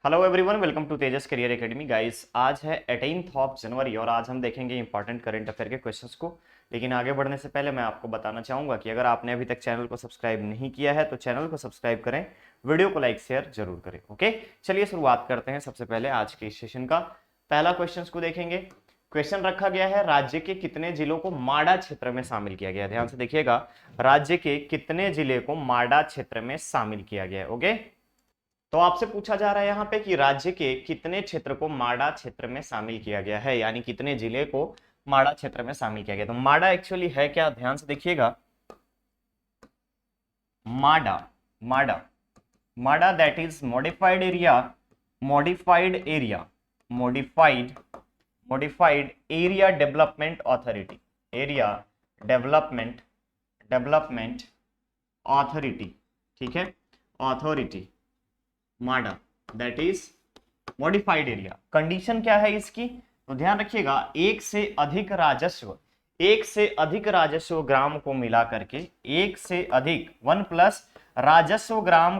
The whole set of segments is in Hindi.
Hello everyone, welcome to Tejas Career Academy. Guys, आज है 18th ऑफ जनवरी और आज हम देखेंगे इंपॉर्टेंट करंट अफेयर के क्वेश्चंस को। लेकिन आगे बढ़ने से पहले मैं आपको बताना चाहूंगा कि अगर आपने अभी तक चैनल को सब्सक्राइब नहीं किया है तो चैनल को सब्सक्राइब करें, वीडियो को लाइक शेयर जरूर करें। ओके, चलिए शुरुआत करते हैं। सबसे पहले आज के सेशन का पहला क्वेश्चन को देखेंगे। क्वेश्चन रखा गया है, राज्य के कितने जिलों को माडा क्षेत्र में शामिल किया गया है। ध्यान से देखिएगा, राज्य के कितने जिले को माडा क्षेत्र में शामिल किया गया है। ओके, तो आपसे पूछा जा रहा है यहाँ पे कि राज्य के कितने क्षेत्र को माडा क्षेत्र में शामिल किया गया है, यानी कितने जिले को माडा क्षेत्र में शामिल किया गया। तो माडा एक्चुअली है क्या, ध्यान से देखिएगा। माडा माडा माडा that is modified area, modified area, modified modified area development authority, area development development authority. ठीक है, अथॉरिटी माडा that is modified area. Condition क्या है इसकी, तो ध्यान रखिएगा, एक से अधिक राजस्व ग्राम को मिला करके, एक से अधिक 1 प्लस राजस्व ग्राम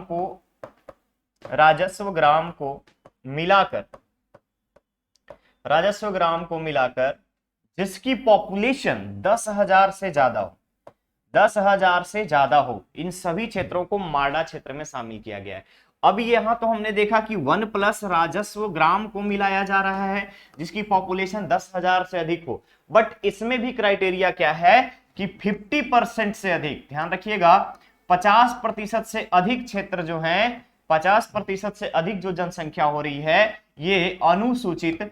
को मिलाकर, जिसकी पॉपुलेशन 10,000 से ज्यादा हो, 10,000 से ज्यादा हो, इन सभी क्षेत्रों को माडा क्षेत्र में शामिल किया गया है। अब यहां तो हमने देखा कि 1 प्लस राजस्व ग्राम को मिलाया जा रहा है जिसकी पॉपुलेशन 10,000 से अधिक हो, बट इसमें भी क्राइटेरिया क्या है कि 50% से अधिक, ध्यान रखिएगा, 50% से अधिक क्षेत्र जो है, 50% से अधिक जो जनसंख्या हो रही है, ये अनुसूचित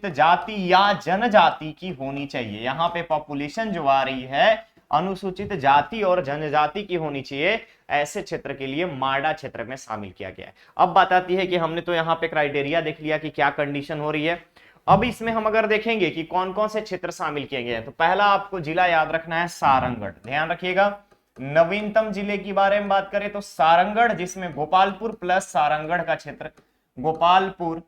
जाति या जनजाति की होनी चाहिए। यहां पे पॉपुलेशन जो आ रही है अनुसूचित जाति और जनजाति की होनी चाहिए। ऐसे क्षेत्र के लिए माडा क्षेत्र में शामिल किया गया है। अब बात आती है कि हमने तो यहाँ पे क्राइटेरिया देख लिया कि क्या कंडीशन हो रही है। अब इसमें हम अगर देखेंगे कि कौन कौन से क्षेत्र शामिल किए गए हैं, तो पहला आपको जिला याद रखना है सारंगढ़। ध्यान रखिएगा, नवीनतम जिले की बारे में बात करें तो सारंगढ़, जिसमें गोपालपुर प्लस सारंगढ़ का क्षेत्र, गोपालपुर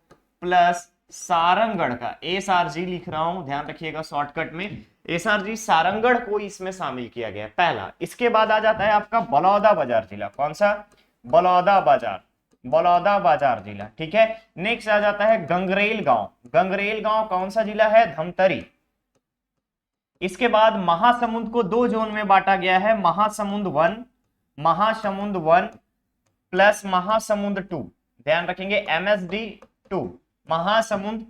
प्लस सारंगढ़ का, SRG लिख रहा हूं, ध्यान रखिएगा शॉर्टकट में, SRG सारंगढ़ को इसमें शामिल किया गया है पहला। इसके बाद आ जाता है आपका बलौदाबाजार जिला। कौन सा? बलौदाबाजार जिला। ठीक है, नेक्स्ट आ जाता है गंगरेल गांव कौन सा जिला है? धमतरी। इसके बाद महासमुंद को दो जोन में बांटा गया है, महासमुंद 1 प्लस महासमुंद 2। ध्यान रखेंगे, MSD 2, महासमुंद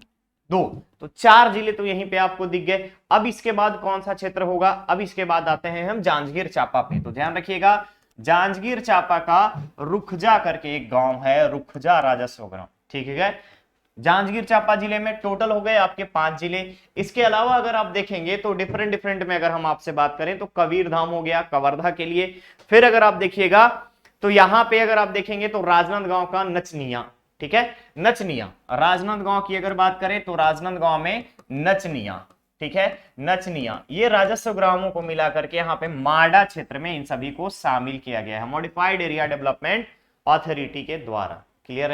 2। तो 4 जिले तो यहीं पे आपको दिख गए। अब इसके बाद कौन सा क्षेत्र होगा? अब इसके बाद आते हैं हम जांजगीर चांपा पे। तो ध्यान रखिएगा, जांजगीर चांपा का रुखजा करके एक गांव है, रुखजा राजस्व ग्राम। ठीक है, जांजगीर चांपा जिले में टोटल हो गए आपके 5 जिले। इसके अलावा अगर आप देखेंगे तो डिफरेंट में अगर हम आपसे बात करें तो कबीरधाम हो गया कवर्धा के लिए। फिर अगर आप देखिएगा तो यहां पे अगर आप देखेंगे तो राजनांदगांव का नचनिया। ठीक है, नचनिया, राजनांदगांव की अगर बात करें तो राजनांदगांव में नचनिया। ठीक है, नचनिया, ये राजस्व ग्रामों को मिलाकर के यहाँ पे माडा क्षेत्र में इन सभी को शामिल किया गया है मॉडिफाइड एरिया डेवलपमेंट अथॉरिटी के द्वारा। क्लियर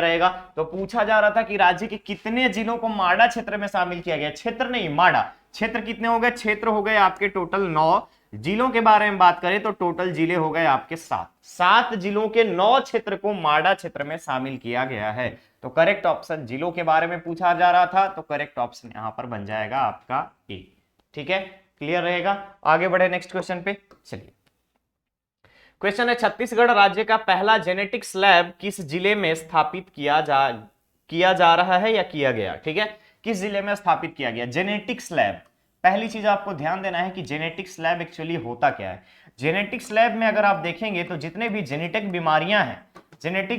रहेगा। तो पूछा जा रहा था कि राज्य के कितने जिलों को माडा क्षेत्र में शामिल किया गया। क्षेत्र नहीं, माडा क्षेत्र कितने हो गए? क्षेत्र हो गए आपके टोटल 9। जिलों के बारे में बात करें तो टोटल जिले हो गए आपके 7 जिलों के 9 क्षेत्र को माडा क्षेत्र में शामिल किया गया है। तो करेक्ट ऑप्शन, जिलों के बारे में पूछा जा रहा था तो करेक्ट ऑप्शन यहां पर बन जाएगा आपका ए। ठीक है, क्लियर रहेगा। आगे बढ़े नेक्स्ट क्वेश्चन पे, चलिए। क्वेश्चन है, छत्तीसगढ़ राज्य का पहला जेनेटिक्स लैब किस जिले में स्थापित किया जा रहा है या किया गया? ठीक है, किस जिले में स्थापित किया गया जेनेटिक्स लैब? पहली चीज आपको ध्यान देना है कि जेनेटिक्स लैब एक्चुअली होता क्या है। जेनेटिक्स लैब में अगर आप देखेंगे तो जितने भी जेनेटिक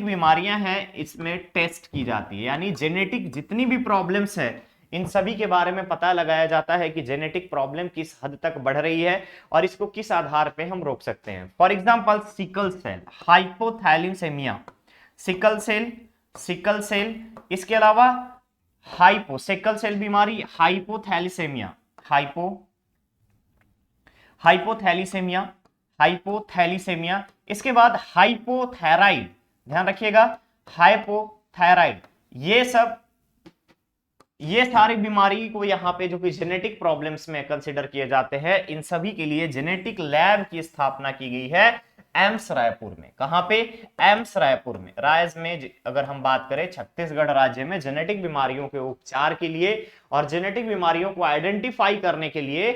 बीमारियां हैं इसमें टेस्ट की जाती है, यानी जेनेटिक जितनी भी प्रॉब्लम्स है इन सभी के बारे में पता लगाया जाता है कि जेनेटिक प्रॉब्लम किस हद तक बढ़ रही है और इसको किस आधार पे हम रोक सकते हैं। For example sickle cell, hypothalassemia, sickle cell, इसके अलावा सिकल सेल बीमारी, हाइपोथैलीसेमिया, इसके बाद हाइपोथायराइड। ध्यान रखिएगा, हाइपोथायराइड, ये सब ये सारी बीमारी को यहाँ पे जो कि जेनेटिक प्रॉब्लम्स में कंसिडर किए जाते हैं, इन सभी के लिए जेनेटिक लैब की स्थापना की गई है एम्स रायपुर में। कहां पे? एम्स रायपुर में। राज्य में अगर हम बात करें, छत्तीसगढ़ राज्य में जेनेटिक बीमारियों के उपचार के लिए और जेनेटिक बीमारियों को आइडेंटिफाई करने के लिए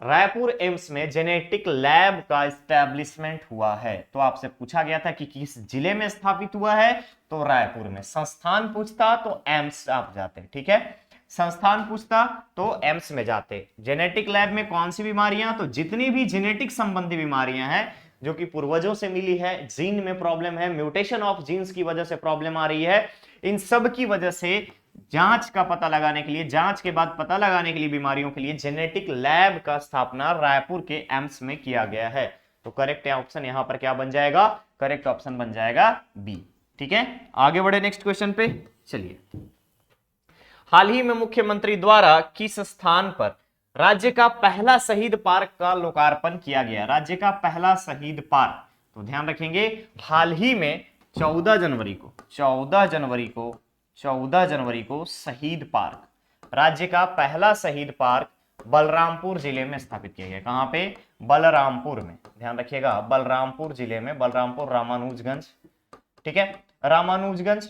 रायपुर एम्स में जेनेटिक लैब का एस्टैब्लिशमेंट हुआ है। तो आपसे पूछा गया था कि किस जिले में स्थापित हुआ है, तो रायपुर में। संस्थान पूछता तो एम्स आप जाते, ठीक है। संस्थान पूछता तो एम्स में जाते। जेनेटिक लैब में कौन सी बीमारियां? तो जितनी भी जेनेटिक संबंधी बीमारियां हैं जो कि पूर्वजों से मिली है, जीन में प्रॉब्लम है, म्यूटेशन ऑफ जीन्स की वजह से प्रॉब्लम आ रही है, इन सब की वजह से जांच का पता लगाने के लिए, जांच के बाद पता लगाने के लिए बीमारियों के लिए जेनेटिक लैब का स्थापना रायपुर के एम्स में किया गया है। तो करेक्ट ऑप्शन यहां पर क्या बन जाएगा? करेक्ट ऑप्शन बन जाएगा बी। ठीक है, आगे बढ़े नेक्स्ट क्वेश्चन पे। चलिए, हाल ही में मुख्यमंत्री द्वारा किस स्थान पर राज्य का पहला शहीद पार्क का लोकार्पण किया गया? राज्य का पहला शहीद पार्क, तो ध्यान रखेंगे हाल ही में 14 जनवरी को शहीद पार्क, राज्य का पहला शहीद पार्क बलरामपुर जिले में स्थापित किया गया। कहां पे? बलरामपुर में। ध्यान रखिएगा, बलरामपुर जिले में, बलरामपुर रामानुजगंज, ठीक है, रामानुजगंज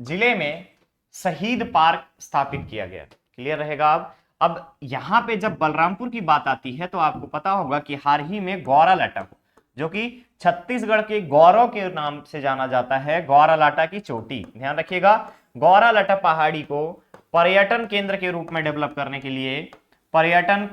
जिले में शहीद पार्क स्थापित किया गया। क्लियर रहेगा? अब यहां पे जब बलरामपुर की बात आती है तो आपको पता होगा कि हाल ही में गौरालाटा को, जो कि छत्तीसगढ़ के गौरव के नाम से जाना जाता है, गौरालाटा की चोटी, ध्यान रखिएगा, गौरालाटा पहाड़ी को पर्यटन केंद्र के रूप में डेवलप करने के लिए, पर्यटन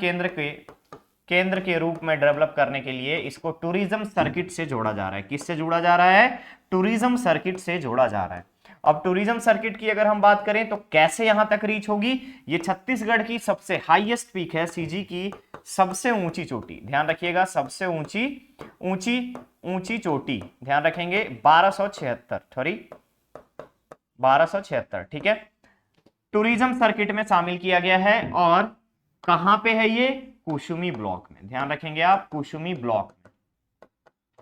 केंद्र के रूप में डेवलप करने के लिए इसको टूरिज्म सर्किट से जोड़ा जा रहा है। किससे जोड़ा जा रहा है? टूरिज्म सर्किट से जोड़ा जा रहा है। अब टूरिज्म सर्किट की अगर हम बात करें तो कैसे यहां तक रीच होगी? ये छत्तीसगढ़ की सबसे हाईएस्ट पीक है, सीजी की सबसे ऊंची चोटी, ध्यान रखिएगा, सबसे ऊंची चोटी, ध्यान रखेंगे, 1276, ठीक है, टूरिज्म सर्किट में शामिल किया गया है। और कहां पे है ये? कुसुमी ब्लॉक में, ध्यान रखेंगे आप, कुसुमी ब्लॉक में।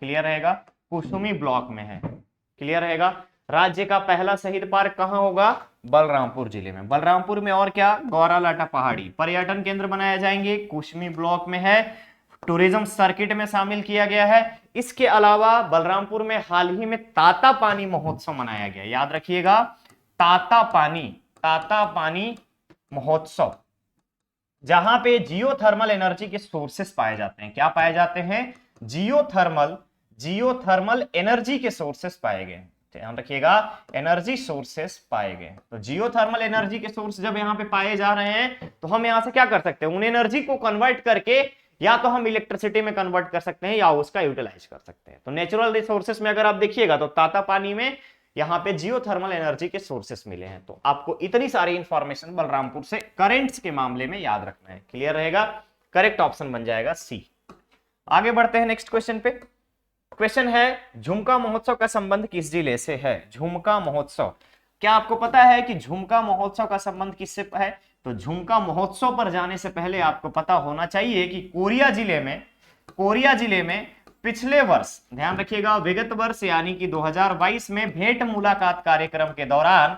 क्लियर रहेगा? कुसुमी ब्लॉक में है। क्लियर रहेगा? राज्य का पहला शहीद पार्क कहां होगा? बलरामपुर जिले में। बलरामपुर में और क्या? गौरालाटा पहाड़ी, पर्यटन केंद्र बनाए जाएंगे, कुसमी ब्लॉक में है, टूरिज्म सर्किट में शामिल किया गया है। इसके अलावा बलरामपुर में हाल ही में ताता पानी महोत्सव मनाया गया। याद रखिएगा, ताता पानी महोत्सव, जहां पे जियोथर्मल एनर्जी के सोर्सेस पाए जाते हैं। क्या पाए जाते हैं? जियोथर्मल एनर्जी के सोर्सेस पाए गए। ध्यान रखिएगा, एनर्जी सोर्सेस पाए गए। तो जियोथर्मल एनर्जी के सोर्स जब यहां पे पाए जा रहे हैं तो हम यहां से क्या कर सकते हैं? उन एनर्जी को कन्वर्ट करके या तो हम इलेक्ट्रिसिटी में कन्वर्ट कर सकते हैं या उसका यूटिलाइज कर सकते हैं। तो नेचुरल रिसोर्सेस में अगर आप देखिएगा तो ताता पानी में यहां पे जियोथर्मल एनर्जी के सोर्सेस मिले हैं। तो आपको इतनी सारी इंफॉर्मेशन बलरामपुर से करेंट्स के मामले में याद रखना है। क्लियर रहेगा? करेक्ट ऑप्शन बन जाएगा सी। आगे बढ़ते हैं नेक्स्ट क्वेश्चन पे। क्वेश्चन है, झुमका महोत्सव का संबंध किस जिले से है? झुमका महोत्सव, क्या आपको पता है कि झुमका महोत्सव का संबंध किससे है? तो झुमका महोत्सव पर जाने से पहले आपको पता होना चाहिए कि कोरिया जिले में पिछले वर्ष, ध्यान रखिएगा, विगत वर्ष यानी कि 2022 में भेंट मुलाकात कार्यक्रम के दौरान,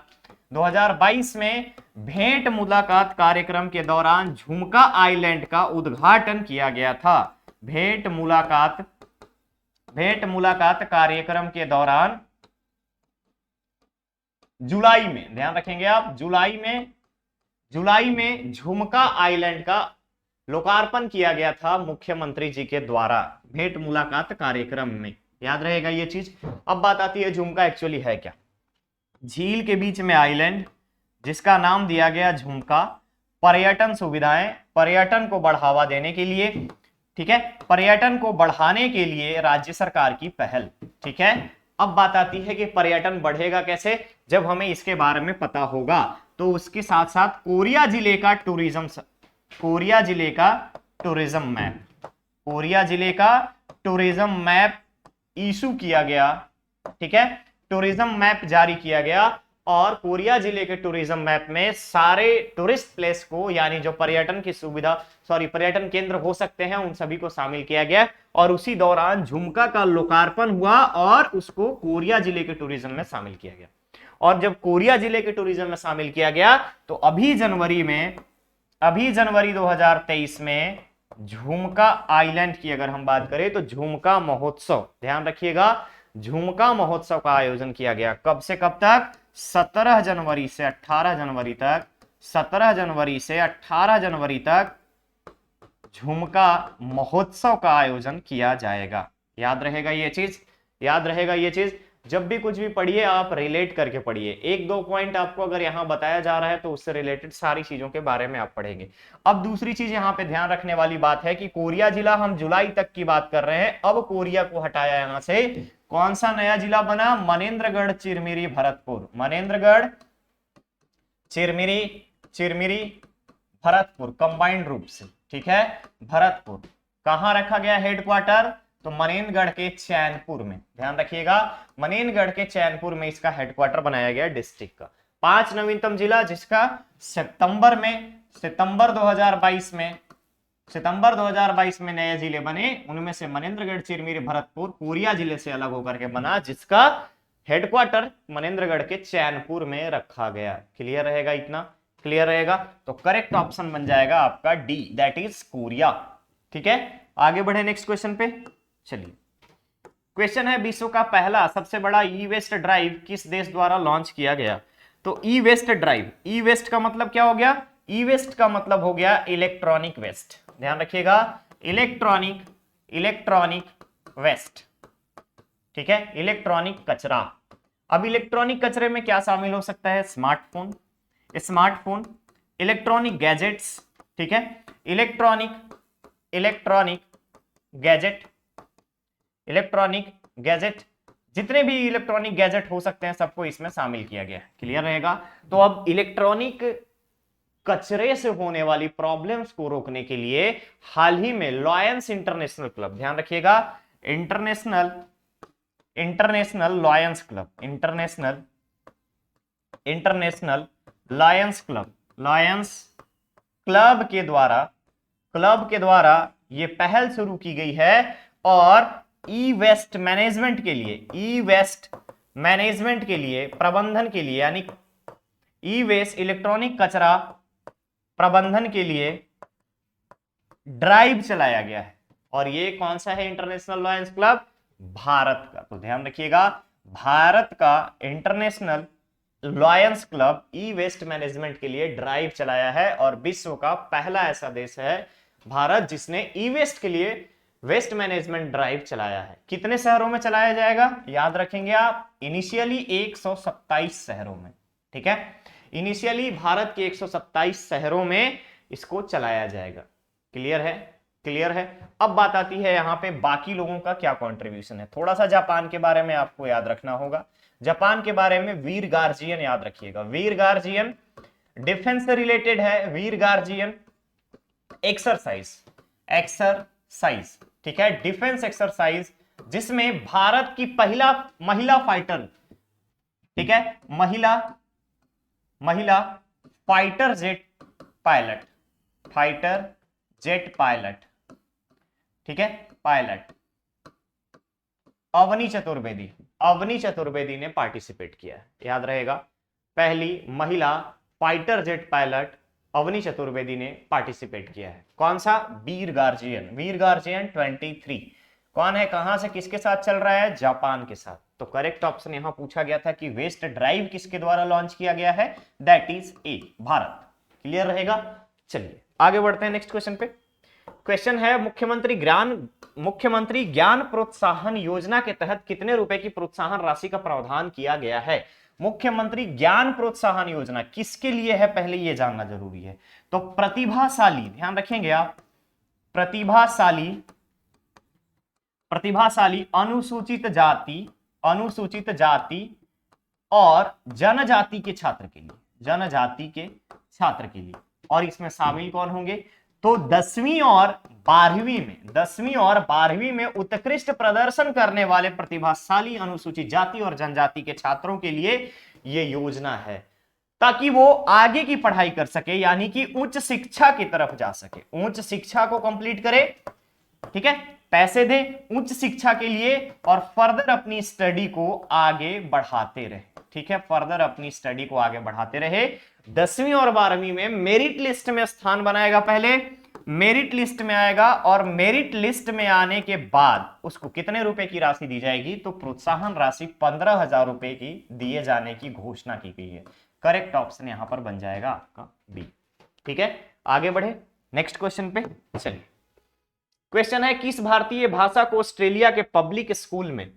2022 में भेंट मुलाकात कार्यक्रम के दौरान झुमका आइलैंड का उद्घाटन किया गया था। भेंट मुलाकात कार्यक्रम के दौरान जुलाई में, ध्यान रखेंगे आप, जुलाई में झुमका आइलैंड का लोकार्पण किया गया था मुख्यमंत्री जी के द्वारा भेंट मुलाकात कार्यक्रम में। याद रहेगा ये चीज। अब बात आती है झुमका एक्चुअली है क्या? झील के बीच में आइलैंड जिसका नाम दिया गया झुमका, पर्यटन सुविधाएं, पर्यटन को बढ़ावा देने के लिए, ठीक है, पर्यटन को बढ़ाने के लिए राज्य सरकार की पहल। ठीक है, अब बात आती है कि पर्यटन बढ़ेगा कैसे? जब हमें इसके बारे में पता होगा। तो उसके साथ साथ कोरिया जिले का टूरिज्म मैप इशू किया गया, ठीक है, टूरिज्म मैप जारी किया गया और कोरिया जिले के टूरिज्म मैप में सारे टूरिस्ट प्लेस को, यानी जो पर्यटन की सुविधा, पर्यटन केंद्र हो सकते हैं, उन सभी को शामिल किया गया। और उसी दौरान झुमका का लोकार्पण हुआ और उसको कोरिया जिले के टूरिज्म में शामिल किया गया। और जब कोरिया जिले के टूरिज्म में शामिल किया गया तो अभी जनवरी 2023 में झुमका आइलैंड की अगर हम बात करें तो झुमका महोत्सव, ध्यान रखिएगा, झुमका महोत्सव का आयोजन किया गया। कब से कब तक? 17 जनवरी से 18 जनवरी तक। 17 जनवरी से 18 जनवरी तक झुमका महोत्सव का आयोजन किया जाएगा। याद रहेगा ये चीज, याद रहेगा ये चीज। जब भी कुछ भी पढ़िए आप रिलेट करके पढ़िए। एक दो पॉइंट आपको अगर यहां बताया जा रहा है तो उससे रिलेटेड सारी चीजों के बारे में आप पढ़ेंगे। अब दूसरी चीज यहां पे ध्यान रखने वाली बात है कि कोरिया जिला हम जुलाई तक की बात कर रहे हैं, अब कोरिया को हटाया यहां से। कौन सा नया जिला बना? मनेन्द्रगढ़ चिरमिरी भरतपुर। मनेन्द्रगढ़ चिरमिरी भरतपुर कंबाइंड रूप से, ठीक है। भरतपुर कहां रखा गया हेडक्वार्टर? तो मनेन्द्रगढ़ के चैनपुर में, ध्यान रखिएगा, मनेन्द्रगढ़ के चैनपुर में इसका हेडक्वार्टर बनाया गया डिस्ट्रिक्ट का। 5 नवीनतम जिला जिसका सितंबर 2022 में नए जिले बने, उनमें से मनेन्द्रगढ़ चिरमिरी भरतपुर कोरिया जिले से अलग होकर के बना, जिसका हेडक्वार्टर मनेन्द्रगढ़ के चैनपुर में रखा गया। क्लियर रहेगा? इतना क्लियर रहेगा? तो करेक्ट ऑप्शन बन जाएगा आपका डी, दैट इज कोरिया। ठीक है, आगे बढ़े नेक्स्ट क्वेश्चन पे। चलिए, क्वेश्चन है विश्व का पहला सबसे बड़ा ई वेस्ट ड्राइव किस देश द्वारा लॉन्च किया गया? तो ई वेस्ट ड्राइव, ई वेस्ट का मतलब क्या हो गया? ई वेस्ट का मतलब हो गया इलेक्ट्रॉनिक वेस्ट। ध्यान रखिएगा, इलेक्ट्रॉनिक वेस्ट, ठीक है, इलेक्ट्रॉनिक कचरा। अब इलेक्ट्रॉनिक कचरे में क्या शामिल हो सकता है? स्मार्टफोन, इलेक्ट्रॉनिक गैजेट्स, ठीक है, इलेक्ट्रॉनिक गैजेट, जितने भी इलेक्ट्रॉनिक गैजेट हो सकते हैं सबको इसमें शामिल किया गया है। क्लियर रहेगा? तो अब इलेक्ट्रॉनिक कचरे से होने वाली प्रॉब्लम्स को रोकने के लिए हाल ही में लॉयंस इंटरनेशनल क्लब, ध्यान रखिएगा, international lions club, international lions club के द्वारा ये पहल शुरू की गई है और ई वेस्ट मैनेजमेंट के लिए, प्रबंधन के लिए, यानी ई वेस्ट इलेक्ट्रॉनिक कचरा प्रबंधन के लिए ड्राइव चलाया गया है। और ये कौन सा है इंटरनेशनल लॉयंस क्लब? भारत का। तो ध्यान रखिएगा, भारत का इंटरनेशनल लॉयंस क्लब ई वेस्ट मैनेजमेंट के लिए ड्राइव चलाया है और विश्व का पहला ऐसा देश है भारत जिसने ई वेस्ट के लिए वेस्ट मैनेजमेंट ड्राइव चलाया है। कितने शहरों में चलाया जाएगा? याद रखेंगे आप, इनिशियली 127 शहरों में, ठीक है, इनिशियली भारत के 127 शहरों में इसको चलाया जाएगा। क्लियर है? क्लियर है। अब बात आती है यहाँ पे बाकी लोगों का क्या कंट्रीब्यूशन है। थोड़ा सा जापान के बारे में आपको याद रखना होगा। जापान के बारे में वीर गार्जियन याद रखिएगा, वीर गार्जियन डिफेंस से रिलेटेड है, वीर गार्जियन एक्सरसाइज, ठीक है, डिफेंस एक्सरसाइज, जिसमें भारत की पहला महिला फाइटर, ठीक है, महिला फाइटर जेट पायलट, ठीक है, पायलट अवनी चतुर्वेदी ने पार्टिसिपेट किया है। याद रहेगा, पहली महिला fighter jet pilot Avani Chaturvedi ने पार्टिसिपेट किया है। कौन सा? वीर गार्जियन 23। कौन है, कहां से, किसके साथ चल रहा है? जापान के साथ। तो करेक्ट ऑप्शन यहां पूछा गया था कि वेस्ट ड्राइव किसके द्वारा लॉन्च किया गया है? That is a, Bharat. Clear रहेगा? चलिए आगे बढ़ते हैं नेक्स्ट क्वेश्चन पे। क्वेश्चन है मुख्यमंत्री ज्ञान प्रोत्साहन योजना के तहत कितने रुपए की प्रोत्साहन राशि का प्रावधान किया गया है? मुख्यमंत्री ज्ञान प्रोत्साहन योजना किसके लिए है, पहले यह जानना जरूरी है। तो प्रतिभाशाली, ध्यान रखेंगे आप, प्रतिभाशाली अनुसूचित जाति और जनजाति के छात्र के लिए, और इसमें शामिल कौन होंगे? तो 10वीं और 12वीं में उत्कृष्ट प्रदर्शन करने वाले प्रतिभाशाली अनुसूचित जाति और जनजाति के छात्रों के लिए ये योजना है, ताकि वो आगे की पढ़ाई कर सके, यानी कि उच्च शिक्षा की तरफ जा सके, उच्च शिक्षा को कंप्लीट करे, ठीक है, पैसे दे उच्च शिक्षा के लिए और फर्दर अपनी स्टडी को आगे बढ़ाते रहे, ठीक है, फर्दर अपनी स्टडी को आगे बढ़ाते रहे। 10वीं और 12वीं में मेरिट लिस्ट में स्थान बनाएगा, पहले मेरिट लिस्ट में आएगा और मेरिट लिस्ट में आने के बाद उसको कितने रुपए की राशि दी जाएगी, तो प्रोत्साहन राशि 15,000 रुपए की दिए जाने की घोषणा की गई है। करेक्ट ऑप्शन यहां पर बन जाएगा आपका बी, ठीक है। आगे बढ़े नेक्स्ट क्वेश्चन पे चलिए। क्वेश्चन है, किस भारतीय भाषा को ऑस्ट्रेलिया के पब्लिक स्कूल में,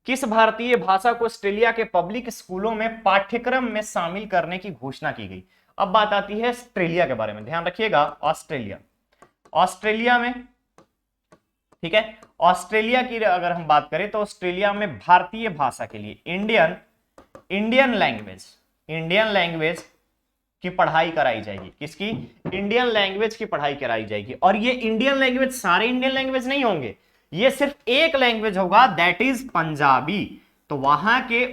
किस भारतीय भाषा को ऑस्ट्रेलिया के पब्लिक स्कूलों में पाठ्यक्रम में शामिल करने की घोषणा की गई। अब बात आती है ऑस्ट्रेलिया के बारे में, ध्यान रखिएगा, ऑस्ट्रेलिया, ऑस्ट्रेलिया में, ठीक है, ऑस्ट्रेलिया की अगर हम बात करें तो ऑस्ट्रेलिया में भारतीय भाषा के लिए इंडियन लैंग्वेज की पढ़ाई कराई जाएगी। किसकी? इंडियन लैंग्वेज की पढ़ाई कराई जाएगी। और ये इंडियन लैंग्वेज सारे इंडियन लैंग्वेज नहीं होंगे, ये सिर्फ एक लैंग्वेज होगा, दैट इज पंजाबी। तो वहां के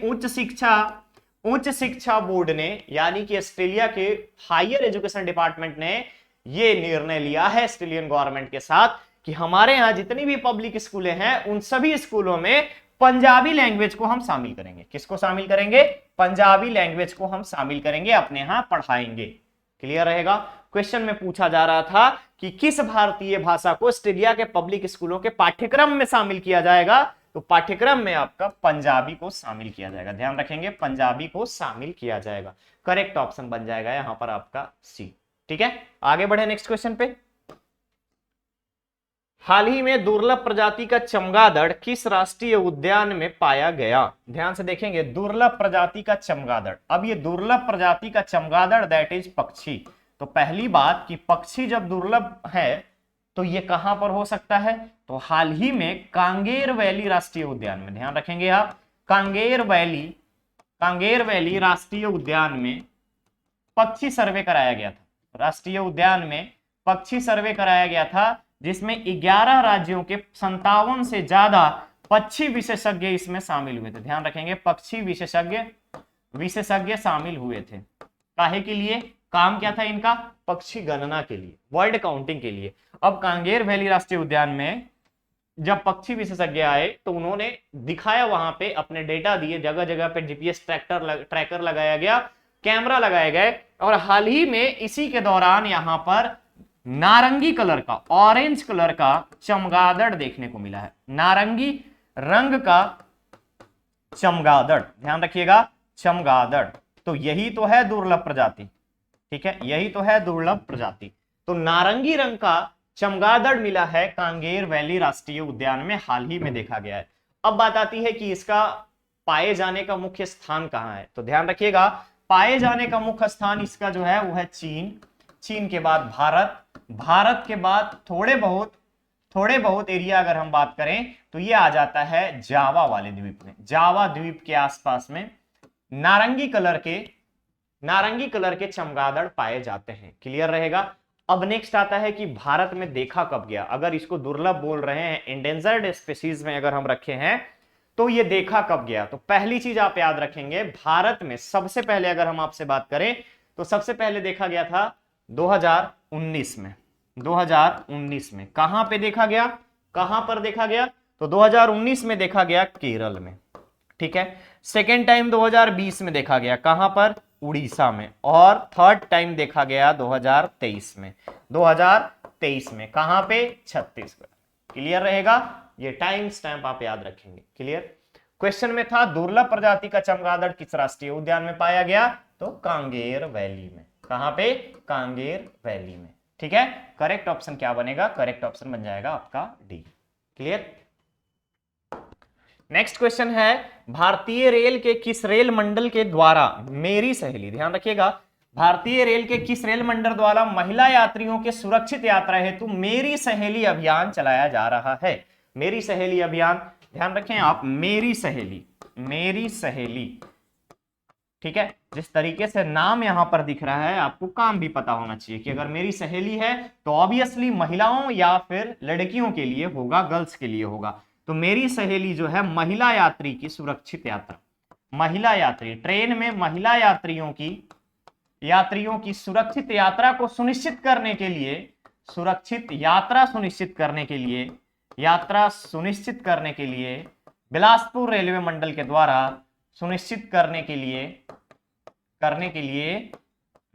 उच्च शिक्षा बोर्ड ने, यानी कि ऑस्ट्रेलिया के हायर एजुकेशन डिपार्टमेंट ने ये निर्णय लिया है ऑस्ट्रेलियन गवर्नमेंट के साथ कि हमारे यहां जितनी भी पब्लिक स्कूलें हैं उन सभी स्कूलों में पंजाबी लैंग्वेज को हम शामिल करेंगे। किसको शामिल करेंगे? पंजाबी लैंग्वेज को हम शामिल करेंगे, अपने यहां पढ़ाएंगे। क्लियर रहेगा? क्वेश्चन में पूछा जा रहा था कि किस भारतीय भाषा को ऑस्ट्रेलिया के पब्लिक स्कूलों के पाठ्यक्रम में शामिल किया जाएगा, तो पाठ्यक्रम में आपका पंजाबी को शामिल किया जाएगा। ध्यान रखेंगे, पंजाबी को शामिल किया जाएगा। करेक्ट ऑप्शन बन जाएगा यहां पर आपका सी, ठीक है। आगे बढ़े नेक्स्ट क्वेश्चन पे। हाल ही में दुर्लभ प्रजाति का चमगादड़ किस राष्ट्रीय उद्यान में पाया गया? ध्यान से देखेंगे, दुर्लभ प्रजाति का चमगादड़। अब ये दुर्लभ प्रजाति का चमगादड़ दैट इज पक्षी। तो पहली बात कि पक्षी जब दुर्लभ है तो ये कहां पर हो सकता है? तो हाल ही में कांगेर वैली राष्ट्रीय उद्यान में, ध्यान रखेंगे आप, कांगेर वैली राष्ट्रीय उद्यान में पक्षी सर्वे कराया गया था। राष्ट्रीय उद्यान में पक्षी सर्वे कराया गया था, जिसमें 11 राज्यों के 57 से ज्यादा पक्षी विशेषज्ञ इसमें शामिल हुए थे। ध्यान रखेंगे, पक्षी विशेषज्ञ शामिल हुए थे। काहे के लिए? काम क्या था इनका? पक्षी गणना के लिए, वर्ड काउंटिंग के लिए। अब कांगेर वैली राष्ट्रीय उद्यान में जब पक्षी विशेषज्ञ आए तो उन्होंने दिखाया, वहां पे अपने डेटा दिए, जगह जगह पे जीपीएस ट्रैकर लगाया गया, कैमरा लगाए गए, और हाल ही में इसी के दौरान यहां पर नारंगी कलर का, ऑरेंज कलर का चमगादड़ देखने को मिला है। नारंगी रंग का चमगादड़, ध्यान रखिएगा, चमगादड़। तो यही तो है दुर्लभ प्रजाति, ठीक है, यही तो है दुर्लभ प्रजाति। तो नारंगी रंग का चमगादड़ मिला है कांगेर वैली राष्ट्रीय उद्यान में, हाल ही में देखा गया है। अब बात आती है कि इसका पाए जाने का मुख्य स्थान कहां है। तो ध्यान रखिएगा, पाए जाने का मुख्य स्थान इसका जो है वो है चीन के बाद भारत के बाद थोड़े बहुत एरिया अगर हम बात करें तो ये आ जाता है जावा वाले द्वीप में। जावा द्वीप के आसपास में नारंगी कलर के चमगादड़ पाए जाते हैं। क्लियर रहेगा? अब नेक्स्ट आता है कि भारत में देखा कब गया। अगर इसको दुर्लभ बोल रहे हैं, एंडेंजर्ड स्पीशीज में अगर हम रखे हैं, तो ये देखा कब गया। तो पहली चीज आप याद रखेंगे, भारत में सबसे पहले अगर हम आपसे बात करें तो सबसे पहले देखा गया था 2019 में। 2019 में कहां पे देखा गया? कहां पर देखा गया? तो 2019 में देखा गया केरल में, ठीक है। सेकेंड टाइम 2020 में देखा गया, कहां पर? उड़ीसा में। और थर्ड टाइम देखा गया 2023 में। 2023 में कहां पे? छत्तीसगढ़। क्लियर रहेगा? ये टाइम स्टैंप आप याद रखेंगे। क्लियर? क्वेश्चन में था दुर्लभ प्रजाति का चमगादड़ किस राष्ट्रीय उद्यान में पाया गया? तो कांगेर वैली में। कहां पे? कांगेर वैली में, ठीक है। करेक्ट ऑप्शन क्या बनेगा? करेक्ट ऑप्शन बन जाएगा आपका डी। क्लियर? नेक्स्ट क्वेश्चन है, भारतीय रेल के किस रेल मंडल के द्वारा मेरी सहेली, ध्यान रखिएगा, भारतीय रेल के किस रेल मंडल द्वारा महिला यात्रियों के सुरक्षित यात्रा हेतु मेरी सहेली अभियान चलाया जा रहा है? मेरी सहेली अभियान, ध्यान रखें आप, मेरी सहेली, ठीक है। जिस तरीके से नाम यहां पर दिख रहा है, आपको काम भी पता होना चाहिए कि अगर मेरी सहेली है तो ऑब्वियसली महिलाओं या फिर लड़कियों के लिए होगा, गर्ल्स के लिए होगा। तो मेरी सहेली जो है महिला यात्री की सुरक्षित यात्रा, महिला यात्री, ट्रेन में महिला यात्रियों की सुरक्षित यात्रा को सुनिश्चित करने के लिए, सुरक्षित यात्रा सुनिश्चित करने के लिए, यात्रा सुनिश्चित करने के लिए बिलासपुर रेलवे मंडल के द्वारा सुनिश्चित करने के लिए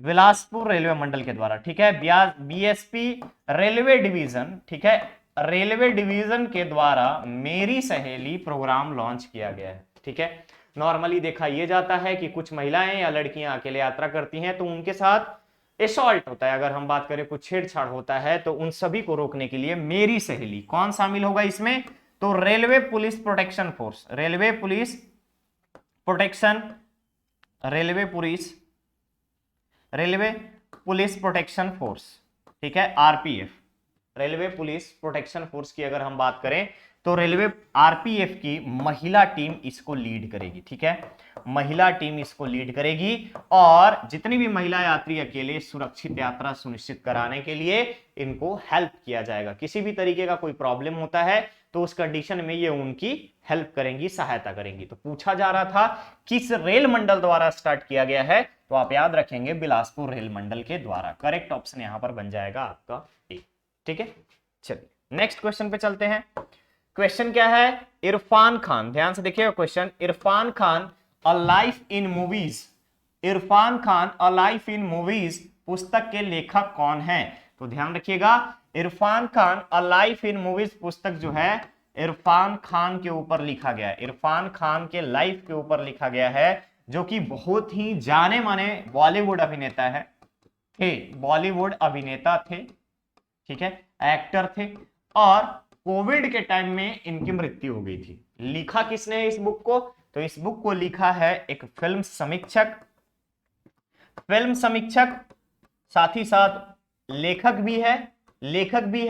बिलासपुर रेलवे मंडल के द्वारा, ठीक है, बीएसपी रेलवे डिवीजन, ठीक है, रेलवे डिवीजन के द्वारा मेरी सहेली प्रोग्राम लॉन्च किया गया है, ठीक है। नॉर्मली देखा यह जाता है कि कुछ महिलाएं या लड़कियां अकेले यात्रा करती हैं तो उनके साथ एसॉल्ट होता है, अगर हम बात करें कुछ छेड़छाड़ होता है, तो उन सभी को रोकने के लिए मेरी सहेली कौन शामिल होगा इसमें, तो railway police protection force, railway police protection force, ठीक है, RPF, railway police protection force की अगर हम बात करें तो रेलवे आरपीएफ की महिला टीम इसको लीड करेगी, ठीक है, महिला टीम इसको लीड करेगी और जितनी भी महिला यात्री अकेले सुरक्षित यात्रा सुनिश्चित कराने के लिए इनको हेल्प किया जाएगा। किसी भी तरीके का कोई प्रॉब्लम होता है तो उस कंडीशन में ये उनकी हेल्प करेंगी, सहायता करेंगी। तो पूछा जा रहा था किस रेल मंडल द्वारा स्टार्ट किया गया है, तो आप याद रखेंगे बिलासपुर रेल मंडल के द्वारा। करेक्ट ऑप्शन यहां पर बन जाएगा आपका ए, ठीक है। चलिए नेक्स्ट क्वेश्चन पे चलते हैं। क्वेश्चन क्या है, इरफान खान, ध्यान से देखिएगा question, Irfan Khan a life in movies, Irfan Khan a life in movies पुस्तक के लेखक कौन है, तो ध्यान रखिएगा Irfan Khan a life in movies पुस्तक जो है इरफान खान के ऊपर लिखा गया है, इरफान खान के लाइफ के ऊपर लिखा गया है, जो कि बहुत ही जाने माने बॉलीवुड अभिनेता थे, बॉलीवुड अभिनेता थे, ठीक है, एक्टर थे, और कोविड के टाइम में इनकी मृत्यु हो गई थी। लिखा किसने है इस बुक को, तो इस बुक को लिखा है एक फिल्म समीक्षक, साथ ही साथ लेखक भी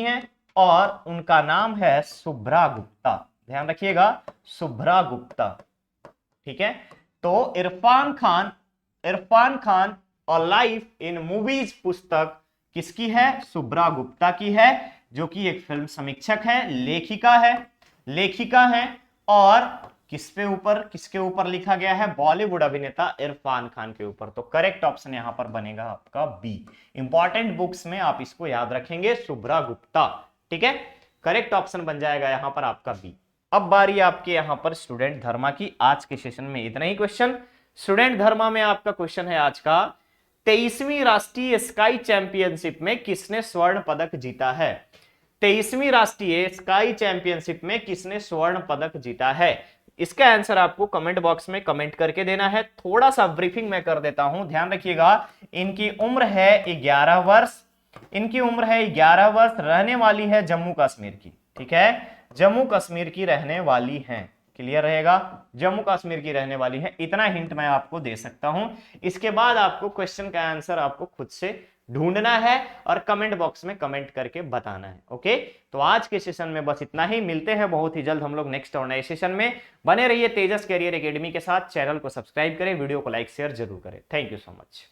है और उनका नाम है शुभ्रा गुप्ता, ध्यान रखिएगा शुभ्रा गुप्ता, ठीक है। तो इरफान खान और लाइफ इन मूवीज पुस्तक किसकी है, शुभ्रा गुप्ता की है, जो कि एक फिल्म समीक्षक है, लेखिका है और किसके ऊपर लिखा गया है, बॉलीवुड अभिनेता इरफान खान के ऊपर। तो करेक्ट ऑप्शन यहां पर बनेगा आपका बी। इंपॉर्टेंट बुक्स में आप इसको याद रखेंगे, शुभ्रा गुप्ता, ठीक है, करेक्ट ऑप्शन बन जाएगा यहां पर आपका बी। अब बारी आपके यहां पर स्टूडेंट धर्मा की। आज के सेशन में इतना ही क्वेश्चन। स्टूडेंट धर्मा में आपका क्वेश्चन है आज का, 23वीं राष्ट्रीय स्काई चैंपियनशिप में किसने स्वर्ण पदक जीता है, 23वीं राष्ट्रीय स्काई चैंपियनशिप में किसने स्वर्ण पदक जीता है। इसका आंसर आपको कमेंट बॉक्स में कमेंट करके देना है। थोड़ा सा ब्रीफिंग मैं कर देता हूं, ध्यान रखिएगा। इनकी उम्र है 11 वर्ष, रहने वाली है जम्मू कश्मीर की, ठीक है, जम्मू कश्मीर की रहने वाली हैं, क्लियर रहेगा, जम्मू कश्मीर की रहने वाली है। इतना हिंट मैं आपको दे सकता हूं। इसके बाद आपको क्वेश्चन का आंसर आपको खुद से ढूंढना है और कमेंट बॉक्स में कमेंट करके बताना है। ओके, तो आज के सेशन में बस इतना ही। मिलते हैं बहुत ही जल्द हम लोग नेक्स्ट और नए सेशन में। बने रहिए तेजस कैरियर एकेडमी के साथ। चैनल को सब्सक्राइब करें, वीडियो को लाइक शेयर जरूर करें। Thank you so much.